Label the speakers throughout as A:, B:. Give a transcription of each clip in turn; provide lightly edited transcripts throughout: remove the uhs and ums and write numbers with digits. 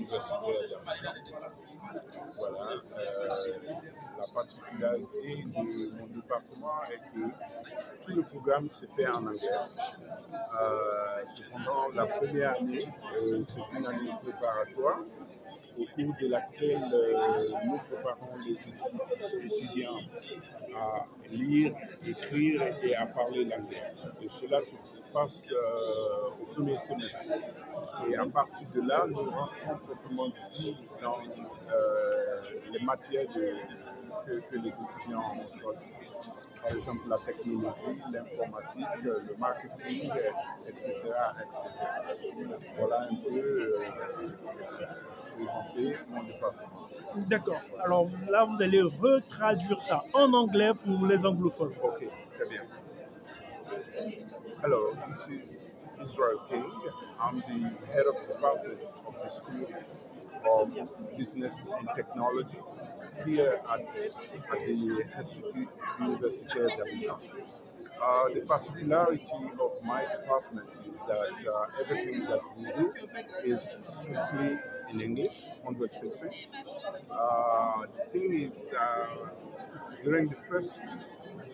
A: universitaire d'Abidjan. Voilà. La particularité de mon département est que tout le programme se fait en anglais. Cependant, la première année, c'est une année préparatoire au cours de laquelle nous préparons les étudiants à lire, écrire et à parler l'anglais. Et cela se passe au premier semestre. Et à partir de là, nous rentrons proprement dit dans les matières que les étudiants ont choisies. Par exemple, la technologie, l'informatique, le marketing, etc., etc. Voilà un peu présenter mon département.
B: D'accord. Alors là, vous allez retraduire ça en anglais pour les anglophones.
A: Ok, très bien. Hello, this is Israel King. I'm the head of department of the School of Business and Technology here at the Institut Universitaire d'Abidjan. The particularity of my department is that everything that we do is strictly in English, 100%. The thing is, during the first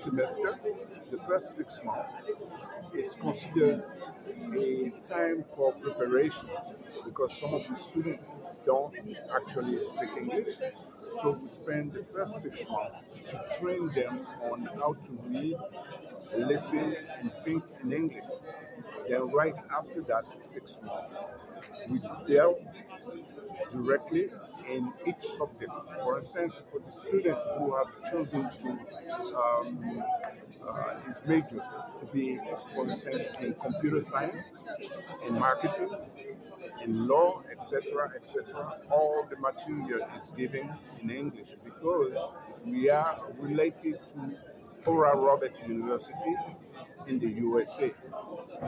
A: semester, the first 6 months, it's considered a time for preparation because some of the students don't actually speak English. So we spend the first 6 months to train them on how to read, listen, and think in English. Then right after that 6 months, we delve directly in each subject. For instance, for the students who have chosen to his major to be, for instance, in computer science, in marketing, in law, etc., etc., all the material is given in English because we are related to Oral Roberts University in the USA.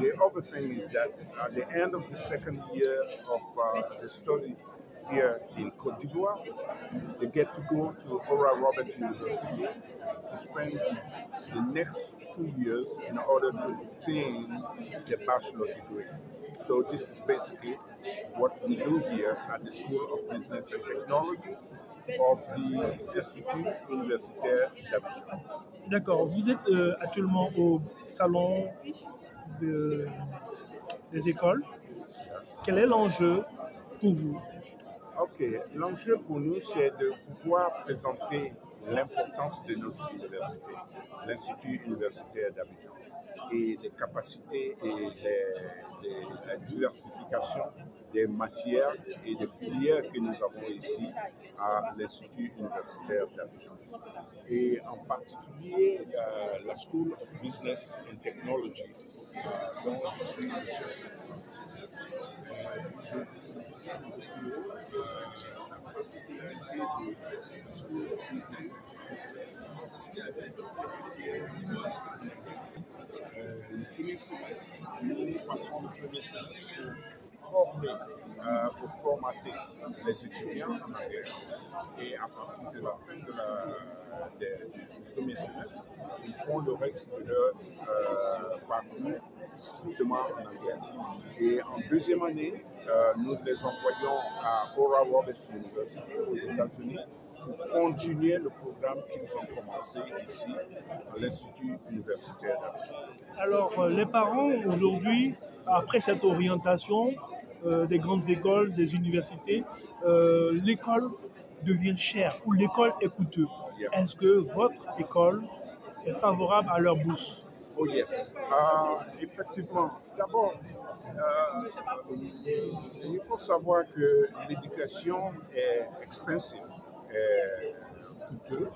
A: The other thing is that at the end of the second year of the study here in Côte d'Ivoire, they get to go to Oral Roberts University to spend the next 2 years in order to obtain the bachelor degree. So this is basically what we do here at the School of Business and Technology of the Institut Universitaire d'Abidjan.
B: D'accord. Vous êtes actuellement au salon des écoles. Quel est l'enjeu pour vous?
A: Ok, l'enjeu pour nous, c'est de pouvoir présenter l'importance de notre université, l'Institut universitaire d'Abidjan, et les capacités et la diversification des matières et des filières que nous avons ici à l'Institut universitaire d'Abidjan. Et en particulier, la School of Business and Technology, dont je suis le chef. Je disais un petit peu la particularité de la School of Business and Technology. Le premier semestre, nous passons le premier semestre pour formater les étudiants en anglais. Et à partir de la fin du premier semestre, ils font le reste de leur parcours strictement en anglais. Et en deuxième année, nous les envoyons à Oral Roberts University aux États-Unis pour continuer le programme qu'ils ont commencé ici à l'Institut universitaire d'Abidjan.
B: Alors, les parents aujourd'hui, après cette orientation des grandes écoles, des universités, l'école devient chère ou l'école est coûteuse. Yeah. Est-ce que votre école est favorable à leur bourse?
A: Oh yes, effectivement. D'abord, il faut savoir que l'éducation est expensive, est coûteuse.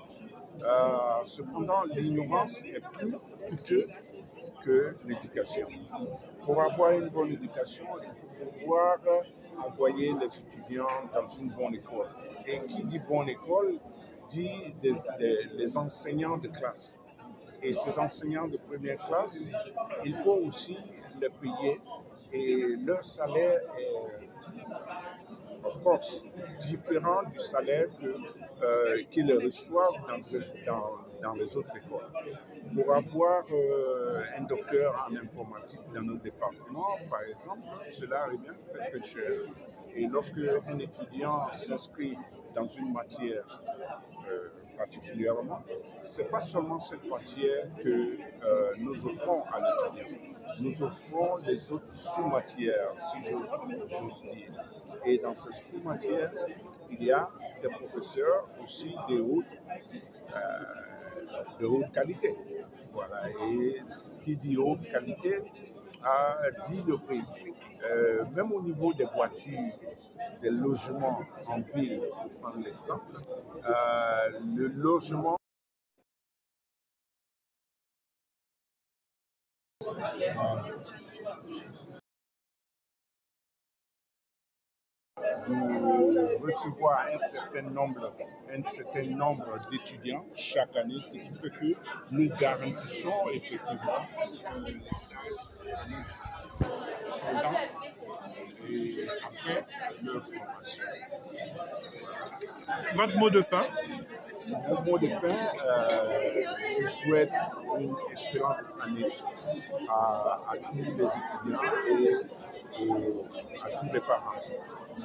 A: Cependant, l'ignorance est plus coûteuse que l'éducation. Pour avoir une bonne éducation, il faut pouvoir envoyer les étudiants dans une bonne école. Et qui dit bonne école dit des enseignants de classe. Et ces enseignants de première classe, il faut aussi les payer et leur salaire est, of course, différent du salaire qu'ils reçoivent dans les autres écoles. Pour avoir un docteur en informatique dans notre département, par exemple, cela revient très très cher. Et lorsque un étudiant s'inscrit dans une matière particulièrement, ce n'est pas seulement cette matière que nous offrons à l'étudiant. Nous offrons les autres sous-matières, si j'ose dire. Et dans ces sous-matières, il y a des professeurs aussi de haute qualité. Voilà. Et qui dit haute qualité dit le prix. Même au niveau des voitures, des logements en ville, pour prendre l'exemple, le logement de recevoir un certain nombre d'étudiants chaque année, ce qui fait que nous garantissons effectivement les stages pendant et après leur formation.
B: Votre mot de fin?
A: Mon mot de fin, je souhaite une excellente année à tous les étudiants et à tous les parents.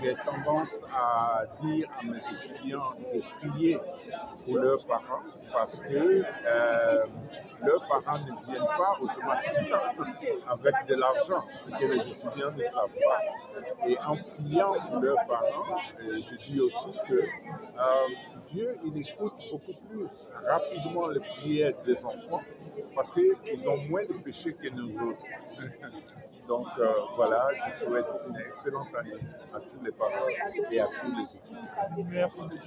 A: J'ai tendance à dire à mes étudiants de prier pour leurs parents parce que leurs parents ne viennent pas automatiquement avec de l'argent, ce que les étudiants ne savent pas. Et en priant pour leurs parents, je dis aussi que Dieu, il écoute beaucoup plus rapidement les prières des enfants parce qu'ils ont moins de péchés que nous autres. Donc voilà, je souhaite une excellente année à tous les parents et à tous les étudiants.
B: Merci beaucoup.